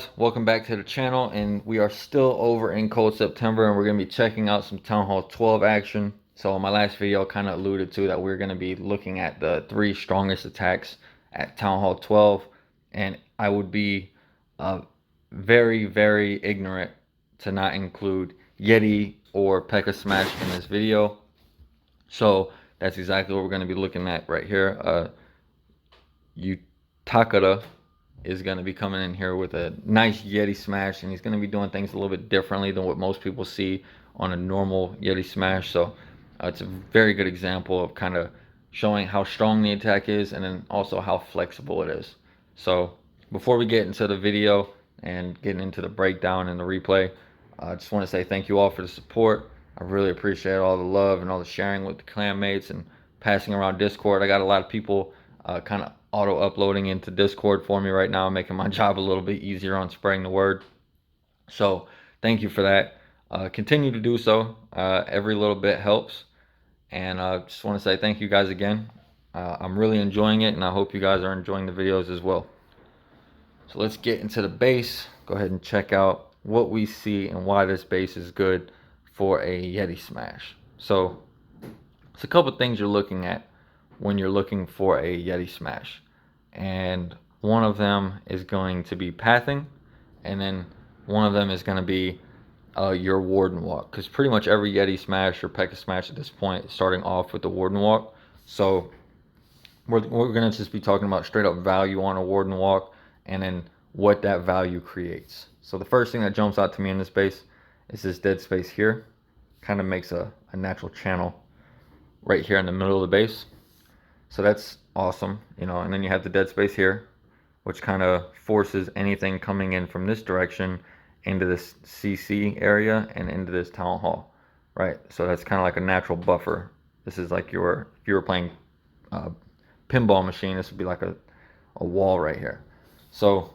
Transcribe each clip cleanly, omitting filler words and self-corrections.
guys, welcome back to the channel, and we are still over in cold September, and we're going to be checking out some Town Hall 12 action. So in my last video I kind of alluded to that we're going to be looking at the 3 strongest attacks at Town Hall 12, and I would be very ignorant to not include Yeti or P.E.K.K.A Smash in this video. So that's exactly what we're going to be looking at right here. Takara is going to be coming in here with a nice Yeti Smash, and he's going to be doing things a little bit differently than what most people see on a normal Yeti Smash. So it's a very good example of kind of showing how strong the attack is, and then also how flexible it is. So before we get into the video and getting into the breakdown and the replay, I just want to say thank you all for the support. I really appreciate all the love and all the sharing with the clanmates and passing around Discord. I got a lot of people kind of auto uploading into Discord for me right now, making my job a little bit easier on spreading the word. So thank you for that. Continue to do so. Every little bit helps, and just want to say thank you guys again. I'm really enjoying it, and I hope you guys are enjoying the videos as well. So let's get into the base. Go ahead and check out what we see and why this base is good for a Yeti Smash. So it's a couple things you're looking at when you're looking for a Yeti Smash, and one of them is going to be pathing, and then one of them is going to be your Warden Walk, because pretty much every Yeti Smash or P.E.K.K.A Smash at this point is starting off with the Warden Walk. So we're going to just be talking about straight up value on a Warden Walk, and then what that value creates. So the first thing that jumps out to me in this base is this dead space here. Kind of makes a natural channel right here in the middle of the base. So that's awesome, you know. And then you have the dead space here, which kind of forces anything coming in from this direction into this CC area and into this Town Hall, right? So that's kind of like a natural buffer. This is like if you were playing pinball machine, this would be like a wall right here. So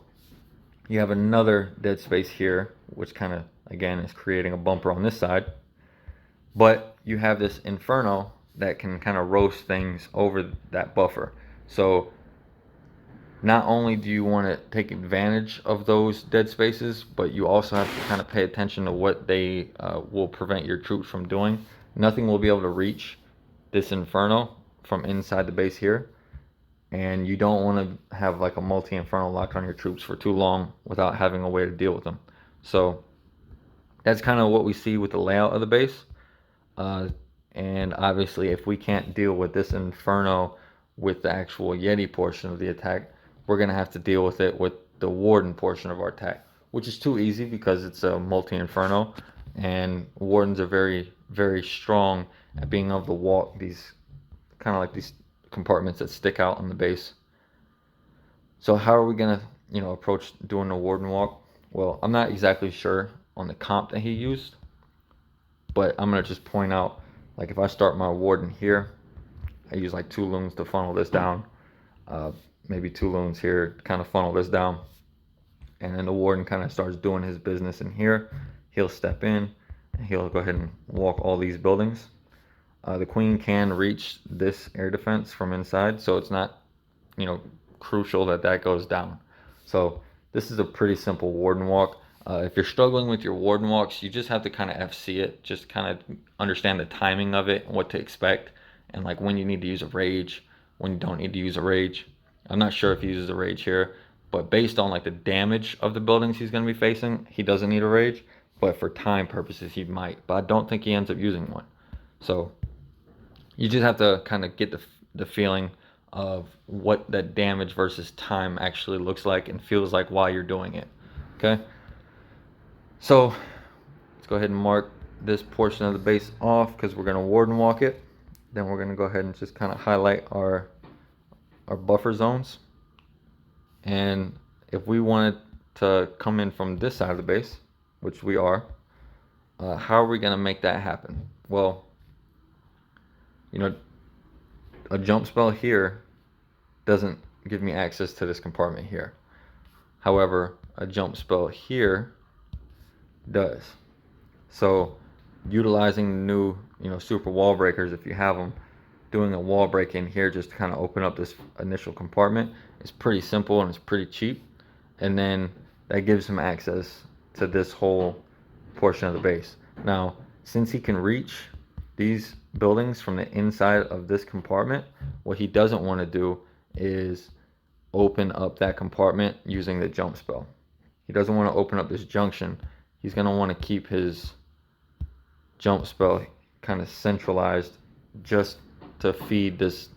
you have another dead space here, which kind of, again, is creating a bumper on this side. But you have this Inferno that can kind of roast things over that buffer. So not only do you want to take advantage of those dead spaces, but you also have to kind of pay attention to what they will prevent your troops from doing. Nothing will be able to reach this Inferno from inside the base here, and you don't want to have like a multi-Inferno locked on your troops for too long without having a way to deal with them. So that's kind of what we see with the layout of the base. And obviously, if we can't deal with this Inferno with the actual Yeti portion of the attack, we're going to have to deal with it with the Warden portion of our attack, which is too easy because it's a multi-Inferno, and Wardens are very strong at being able to walk these kind of like these compartments that stick out on the base. So how are we going to, you know, approach doing the Warden walk? Well, I'm not exactly sure on the comp that he used, but I'm going to just point out, like, if I start my Warden here, I use like 2 loons to funnel this down, maybe 2 loons here to kind of funnel this down, and then the Warden kind of starts doing his business in here. He'll step in and he'll go ahead and walk all these buildings. The Queen can reach this air defense from inside, so it's not, you know, crucial that that goes down. So this is a pretty simple Warden walk. If you're struggling with your Warden walks, you just have to kind of FC it, just kind of understand the timing of it and what to expect, and like when you need to use a rage, when you don't need to use a rage. I'm not sure if he uses a rage here, but based on like the damage of the buildings he's going to be facing, he doesn't need a rage, but for time purposes he might, but I don't think he ends up using one. So you just have to kind of get the feeling of what that damage versus time actually looks like and feels like while you're doing it. Okay, so let's go ahead and mark this portion of the base off because we're going to Warden walk it. Then we're going to go ahead and just kind of highlight our buffer zones. And if we wanted to come in from this side of the base, which we are, how are we going to make that happen? Well, you know, a jump spell here doesn't give me access to this compartment here. However, a jump spell here does. So utilizing the new, you know, super wall breakers, if you have them, doing a wall break in here just to kind of open up this initial compartment is pretty simple and it's pretty cheap. And then that gives him access to this whole portion of the base. Now, since he can reach these buildings from the inside of this compartment, what he doesn't want to do is open up that compartment using the jump spell. He doesn't want to open up this junction. He's going to want to keep his jump spell kind of centralized just to feed this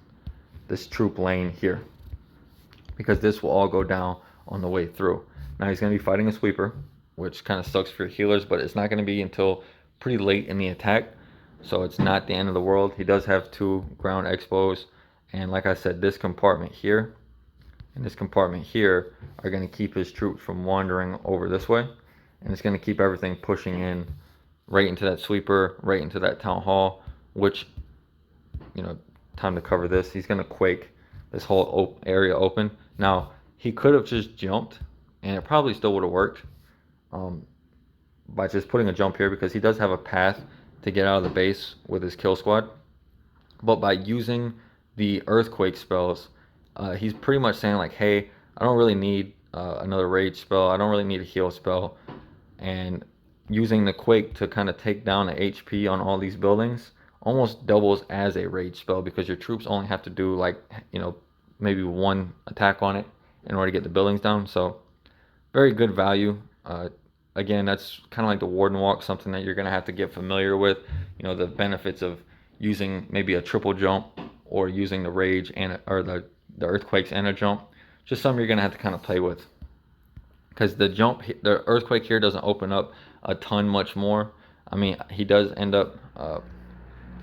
troop lane here, because this will all go down on the way through. Now he's going to be fighting a sweeper, which kind of sucks for your healers, but it's not going to be until pretty late in the attack, so it's not the end of the world. He does have 2 ground expos, and like I said, this compartment here and this compartment here are going to keep his troops from wandering over this way, and it's going to keep everything pushing in right into that sweeper, right into that town hall, which, you know, time to cover this. He's going to quake this whole area open. Now, he could have just jumped, and it probably still would have worked by just putting a jump here, because he does have a path to get out of the base with his kill squad. But by using the earthquake spells, he's pretty much saying like, hey, I don't really need another rage spell. I don't really need a heal spell. And using the quake to kind of take down the HP on all these buildings almost doubles as a rage spell, because your troops only have to do like, you know, maybe 1 attack on it in order to get the buildings down. So very good value. Again, that's kind of like the Warden Walk, something that you're going to have to get familiar with. You know, the benefits of using maybe a triple jump, or using the rage and or the earthquakes and a jump. Just something you're going to have to kind of play with, because the earthquake here doesn't open up a ton much more. I mean, he does end up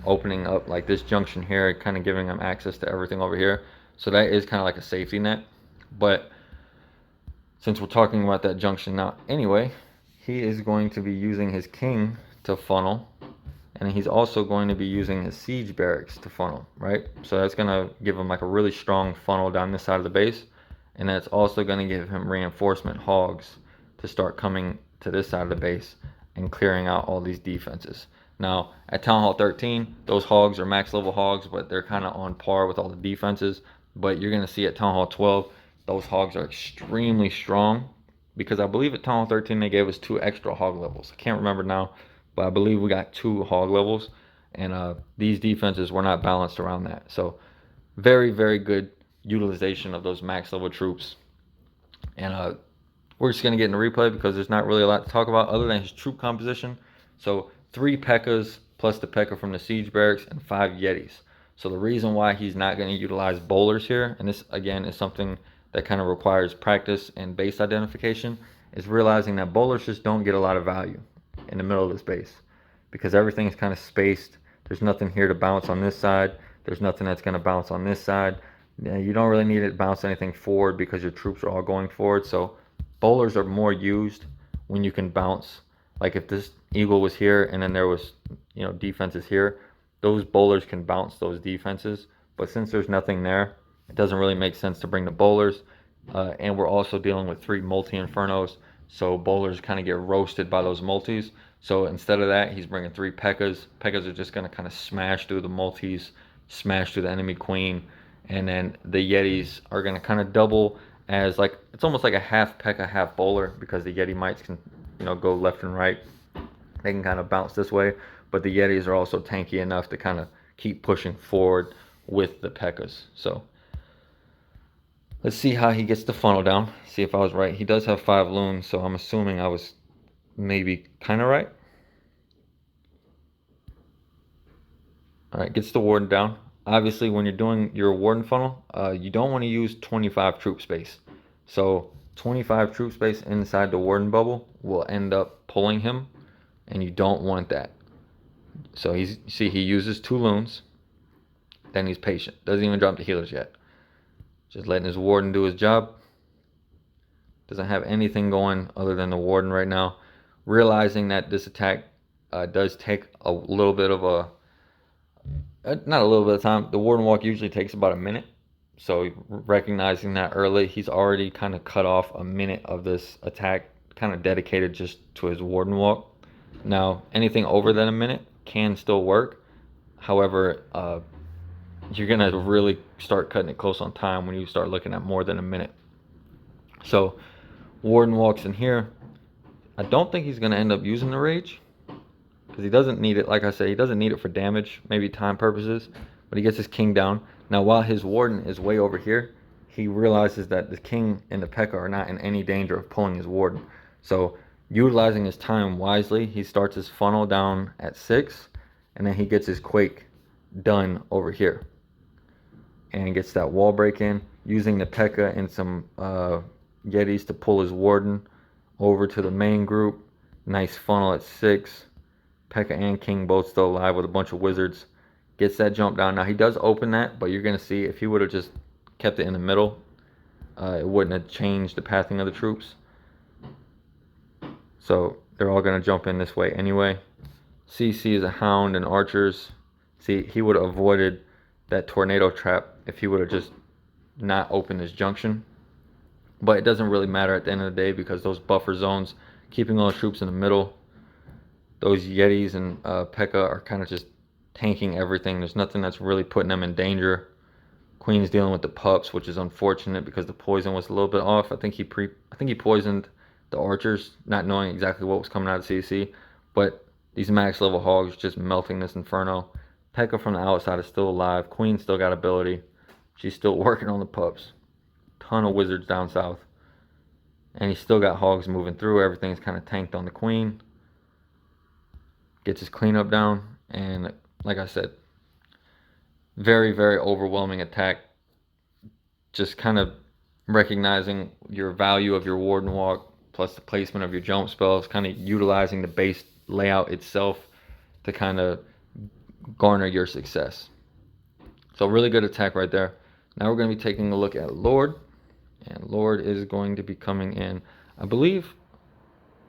opening up like this junction here, kind of giving him access to everything over here. So that is kind of like a safety net. But since we're talking about that junction now anyway, he is going to be using his king to funnel, and he's also going to be using his siege barracks to funnel, right? So that's going to give him like a really strong funnel down this side of the base, and that's also going to give him reinforcement hogs to start coming to this side of the base and clearing out all these defenses. Now, at Town Hall 13, those hogs are max level hogs, but they're kind of on par with all the defenses. But you're going to see at Town Hall 12, those hogs are extremely strong, because I believe at Town Hall 13 they gave us 2 extra hog levels. I can't remember now, but I believe we got 2 hog levels, and these defenses were not balanced around that. So very, very good utilization of those max level troops. And we're just going to get into replay, because there's not really a lot to talk about other than his troop composition. So 3 P.E.K.K.A.s plus the P.E.K.K.A from the siege barracks, and 5 Yetis. So the reason why he's not going to utilize bowlers here, and this again is something that kind of requires practice and base identification, is realizing that bowlers just don't get a lot of value in the middle of this base, because everything's kind of spaced. There's nothing here to bounce on this side. There's nothing that's going to bounce on this side. You don't really need to bounce anything forward, because your troops are all going forward. So bowlers are more used when you can bounce. Like if this eagle was here and then there was, you know, defenses here, those bowlers can bounce those defenses. But since there's nothing there, it doesn't really make sense to bring the bowlers. And we're also dealing with 3 multi-infernos, so bowlers kind of get roasted by those multis. So instead of that, he's bringing 3 P.E.K.K.A s. P.E.K.K.A s are just going to kind of smash through the multis, smash through the enemy queen, and then the Yetis are going to kind of double as like, it's almost like a half P.E.K.K.A, half bowler, because the Yeti mites can, you know, go left and right. They can kind of bounce this way, but the Yetis are also tanky enough to kind of keep pushing forward with the P.E.K.K.A s. So let's see how he gets the funnel down. See if I was right. He does have 5 loons, so I'm assuming I was maybe kind of right. All right, gets the warden down. Obviously, when you're doing your warden funnel, you don't want to use 25 troop space. So 25 troop space inside the warden bubble will end up pulling him, and you don't want that. So he uses 2 loons, then he's patient. Doesn't even drop the healers yet. Just letting his warden do his job. Doesn't have anything going other than the warden right now. Realizing that this attack does take a little bit of not a little bit of time. The warden walk usually takes about a minute. So recognizing that early, he's already kind of cut off a minute of this attack, kind of dedicated just to his warden walk. Now, anything over than a minute can still work. However, you're going to really start cutting it close on time when you start looking at more than a minute. So Warden walks in here. I don't think he's going to end up using the rage, because he doesn't need it. Like I said, he doesn't need it for damage, maybe time purposes, but he gets his king down. Now, while his warden is way over here, he realizes that the king and the P.E.K.K.A. are not in any danger of pulling his warden. So, utilizing his time wisely, he starts his funnel down at 6, and then he gets his quake done over here. And gets that wall break in, using the P.E.K.K.A. and some yetis to pull his warden over to the main group. Nice funnel at 6. P.E.K.K.A. and king both still alive with a bunch of wizards. Gets that jump down. Now he does open that, but you're going to see if he would have just kept it in the middle, it wouldn't have changed the pathing of the troops. So they're all going to jump in this way anyway. CC is a hound and archers. See, he would have avoided that tornado trap if he would have just not opened his junction. But it doesn't really matter at the end of the day, because those buffer zones, keeping all the troops in the middle, those yetis and P.E.K.K.A. are kind of just tanking everything. There's nothing that's really putting them in danger. Queen's dealing with the pups, which is unfortunate because the poison was a little bit off. I think he poisoned the archers, not knowing exactly what was coming out of CC. But these max level hogs just melting this inferno. P.E.K.K.A. from the outside is still alive. Queen still got ability. She's still working on the pups. Ton of wizards down south. And he's still got hogs moving through. Everything's kind of tanked on the queen. Gets his cleanup down. And like I said, very, very overwhelming attack. Just kind of recognizing your value of your warden walk plus the placement of your jump spells, kind of utilizing the base layout itself to kind of garner your success. So really good attack right there. Now we're going to be taking a look at Lord. And Lord is going to be coming in, I believe.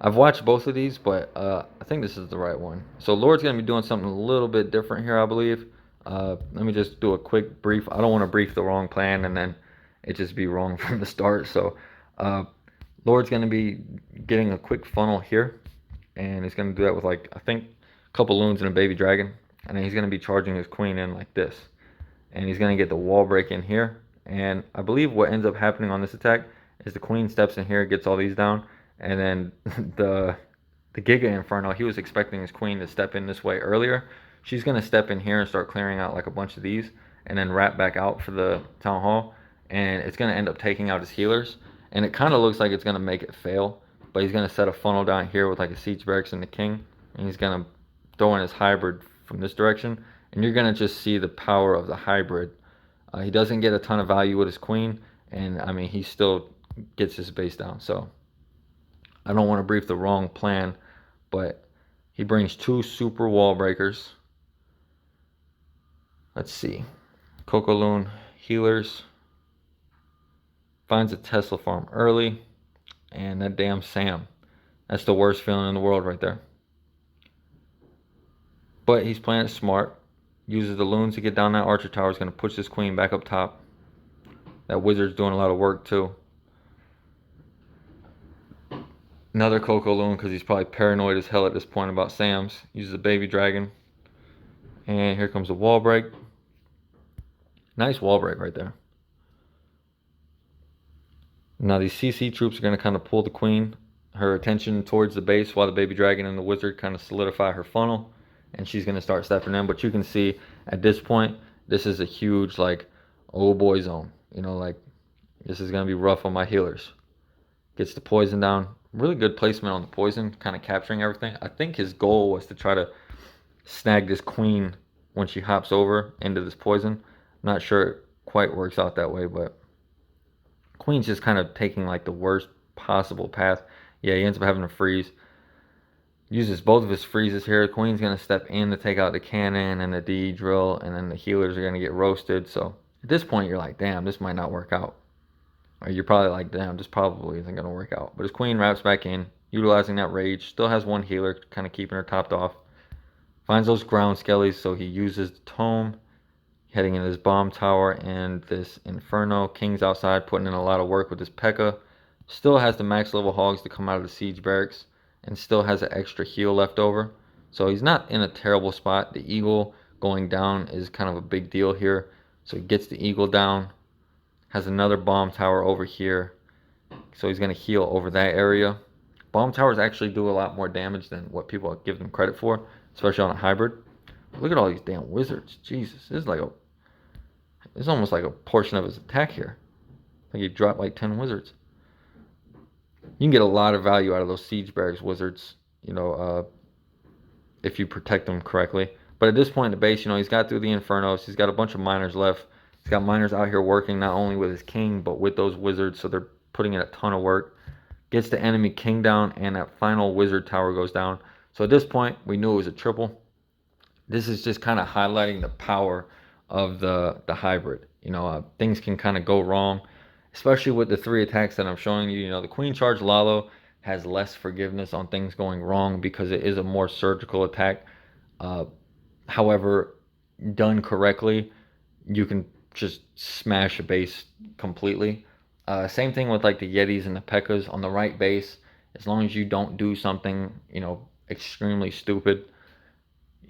I've watched both of these, but I think this is the right one. So Lord's going to be doing something a little bit different here, I believe. Let me just do a quick brief. I don't want to brief the wrong plan and then it just be wrong from the start. So Lord's going to be getting a quick funnel here. And he's going to do that with, like, I think a couple loons and a baby dragon. And then he's going to be charging his queen in like this. And he's going to get the wall break in here. And I believe what ends up happening on this attack is the queen steps in here, gets all these down. And then the Giga Inferno, he was expecting his queen to step in this way earlier. She's going to step in here and start clearing out like a bunch of these and then wrap back out for the Town Hall. And it's going to end up taking out his healers. And it kind of looks like it's going to make it fail. But he's going to set a funnel down here with like a siege barracks and the king. And he's going to throw in his hybrid from this direction. And you're going to just see the power of the hybrid. He doesn't get a ton of value with his queen. And I mean, he still gets his base down. So I don't want to brief the wrong plan, but he brings 2 super wall breakers. Let's see. Coco Loon healers. Finds a Tesla farm early. And that damn Sam. That's the worst feeling in the world right there. But he's playing it smart. Uses the loons to get down that archer tower. He's going to push this queen back up top. That wizard's doing a lot of work too. Another Coco Loon, because he's probably paranoid as hell at this point about Sam's. Uses a baby dragon. And here comes the wall break. Nice wall break right there. Now these CC troops are going to kind of pull the queen, her attention towards the base, while the baby dragon and the wizard kind of solidify her funnel. And she's going to start stepping in. But you can see at this point, this is a huge, like, oh boy zone. You know, like, this is going to be rough on my healers. Gets the poison down. Really good placement on the poison, kind of capturing everything. I think his goal was to try to snag this queen when she hops over into this poison. Not sure it quite works out that way, but queen's just kind of taking like the worst possible path. Yeah, he ends up having to freeze. Uses both of his freezes here. The queen's going to step in to take out the cannon and the D drill, and then the healers are going to get roasted. So at this point, you're like, damn, this might not work out. Or you're probably like, damn, this probably isn't going to work out. But his queen wraps back in, utilizing that rage. Still has 1 healer, kind of keeping her topped off. Finds those ground skellies, so he uses the tome. Heading into this bomb tower and this Inferno. King's outside, putting in a lot of work with this P.E.K.K.A. Still has the max level hogs to come out of the siege barracks. And still has an extra heal left over. So he's not in a terrible spot. The eagle going down is kind of a big deal here. So he gets the eagle down. Has another bomb tower over here. So he's going to heal over that area. Bomb towers actually do a lot more damage than what people give them credit for, especially on a hybrid. Look at all these damn wizards. Jesus, this is almost like a portion of his attack here. Like he dropped like 10 wizards. You can get a lot of value out of those siege barracks wizards, if you protect them correctly. But at this point in the base, he's got through the Infernos. He's got a bunch of miners left. He's got miners out here working not only with his king, but with those wizards. So they're putting in a ton of work. Gets the enemy king down, and that final wizard tower goes down. So at this point, we knew it was a triple. This is just kind of highlighting the power of the hybrid. Things can kind of go wrong, especially with the 3 attacks that I'm showing you. The Queen Charge Lalo has less forgiveness on things going wrong because it is a more surgical attack. However, done correctly, you can just smash a base completely. Same thing with like the Yetis and the Pekkas on the right base. As long as you don't do something, extremely stupid,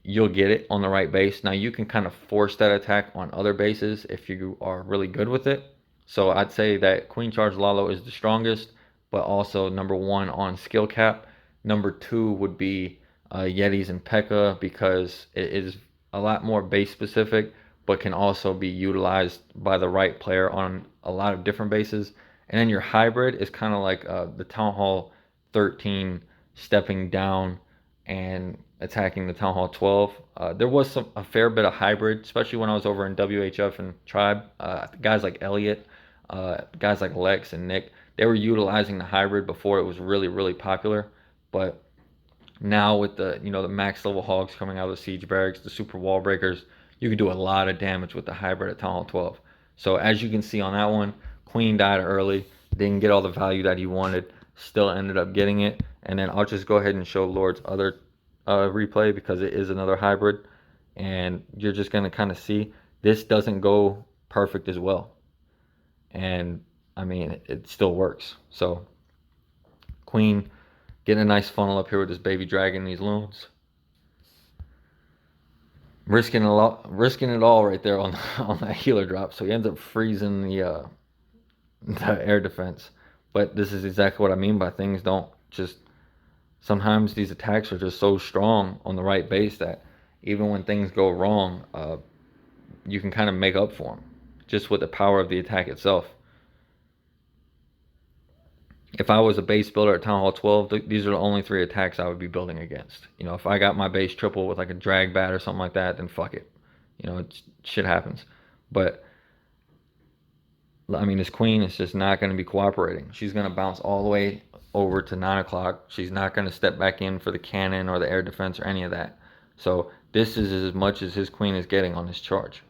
you'll get it on the right base. Now you can kind of force that attack on other bases if you are really good with it. So I'd say that Queen Charge Lalo is the strongest, but also number 1 on skill cap. Number 2 would be Yetis and Pekka because it is a lot more base specific, but can also be utilized by the right player on a lot of different bases. And then your hybrid is kind of like the Town Hall 13 stepping down and attacking the Town Hall 12. There was a fair bit of hybrid, especially when I was over in WHF and Tribe. Guys like Elliot, guys like Lex and Nick, they were utilizing the hybrid before it was really, really popular. But now with the max level hogs coming out of the siege barracks, the super wall breakers, you can do a lot of damage with the hybrid at Town Hall 12. So as you can see on that one, Queen died early, didn't get all the value that he wanted, still ended up getting it. And then I'll just go ahead and show Lord's other replay because it is another hybrid, and you're just going to kind of see this doesn't go perfect as well. And I mean, it still works. So Queen getting a nice funnel up here with this baby dragon, these loons. Risking it all right there on that healer drop. So he ends up freezing the air defense. But this is exactly what I mean by things don't just. Sometimes these attacks are just so strong on the right base that even when things go wrong, you can kind of make up for them just with the power of the attack itself. If I was a base builder at Town Hall 12, these are the only 3 attacks I would be building against. If I got my base triple with like a drag bat or something like that, then fuck it. Shit happens. But I mean, this queen is just not going to be cooperating. She's going to bounce all the way over to 9 o'clock. She's not going to step back in for the cannon or the air defense or any of that. So this is as much as his queen is getting on this charge.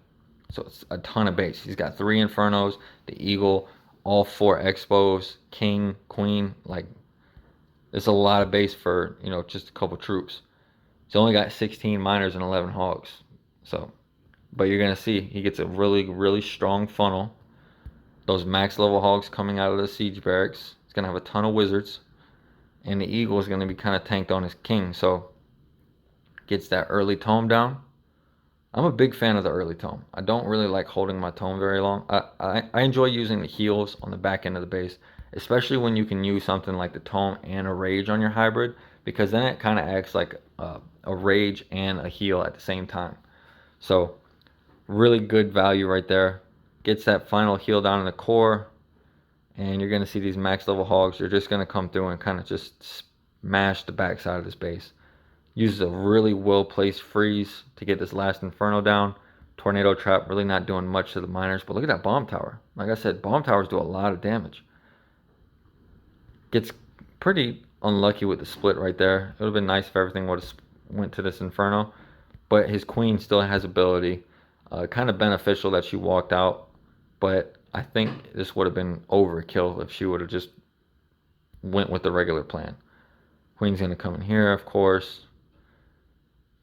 So it's a ton of base. He's got 3 Infernos, the Eagle, all 4 Expos, King, Queen. Like, it's a lot of base for, just a couple troops. He's only got 16 miners and 11 hogs. So, but you're going to see he gets a really, really strong funnel. Those max level hogs coming out of the siege barracks. He's going to have a ton of wizards. And the Eagle is going to be kind of tanked on his king. So, gets that early tome down. I'm a big fan of the early tome. I don't really like holding my tome very long. I enjoy using the heals on the back end of the base, especially when you can use something like the tome and a rage on your hybrid, because then it kind of acts like a rage and a heal at the same time. So really good value right there. Gets that final heal down in the core, and you're going to see these max level hogs. They're just going to come through and kind of just smash the backside of this base. Uses a really well-placed freeze to get this last Inferno down. Tornado Trap really not doing much to the miners. But look at that bomb tower. Like I said, bomb towers do a lot of damage. Gets pretty unlucky with the split right there. It would have been nice if everything would have went to this Inferno. But his queen still has ability. Kind of beneficial that she walked out. But I think this would have been overkill if she would have just went with the regular plan. Queen's going to come in here, of course.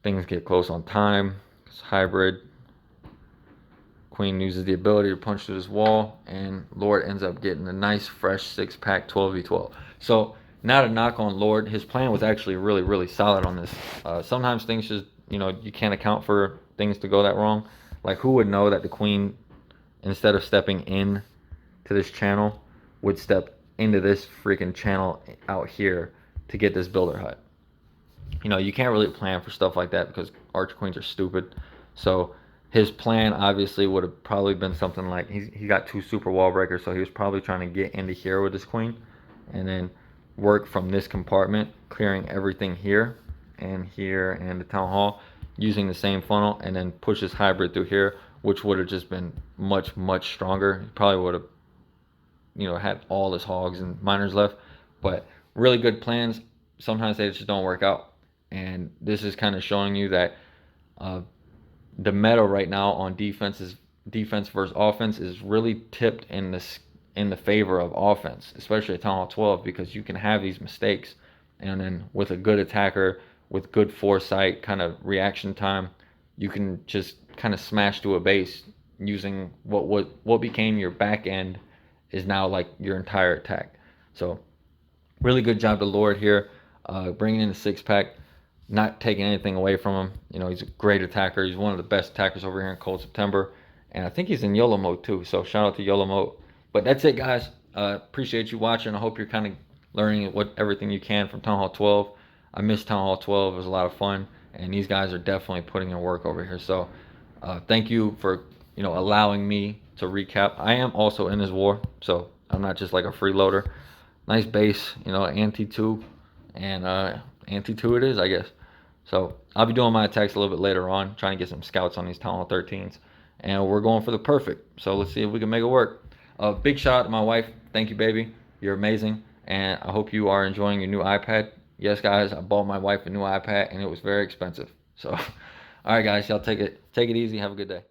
Things get close on time. It's hybrid. Queen uses the ability to punch through this wall, and Lord ends up getting a nice fresh 6-pack 12v12. So now to knock on Lord, his plan was actually really, really solid on this. Sometimes things just, you can't account for things to go that wrong. Like, who would know that the Queen, instead of stepping in to this channel, would step into this freaking channel out here to get this builder hut. You know, you can't really plan for stuff like that because arch queens are stupid. So his plan obviously would have probably been something like he got 2 super wall breakers, so he was probably trying to get into here with his queen and then work from this compartment, clearing everything here and the town hall using the same funnel, and then push his hybrid through here, which would have just been much stronger. He probably would have, you know, had all his hogs and miners left. But really good plans, sometimes they just don't work out. And this is kind of showing you that the meta right now on defense versus offense is really tipped in the favor of offense, especially at Town Hall 12, because you can have these mistakes, and then with a good attacker with good foresight, kind of reaction time, you can just kind of smash to a base using what became your back end is now like your entire attack. So really good job to Lord here, bringing in the 6-pack, not taking anything away from him. You know, he's a great attacker. He's one of the best attackers over here in Cold September. And I think he's in YOLO mode too. So shout out to YOLO mode. But that's it, guys. Appreciate you watching. I hope you're kind of learning everything you can from Town Hall 12. I miss Town Hall 12. It was a lot of fun. And these guys are definitely putting in work over here. So thank you for, you know, allowing me to recap. I am also in this war, so I'm not just like a freeloader. Nice base, you know, anti-2, and anti-2 it is, I guess. So I'll be doing my attacks a little bit later on, trying to get some scouts on these Town Hall 13s. And we're going for the perfect. So let's see if we can make it work. Big shout out to my wife. Thank you, baby. You're amazing. And I hope you are enjoying your new iPad. Yes, guys, I bought my wife a new iPad, and it was very expensive. So, all right, guys, y'all take it easy. Have a good day.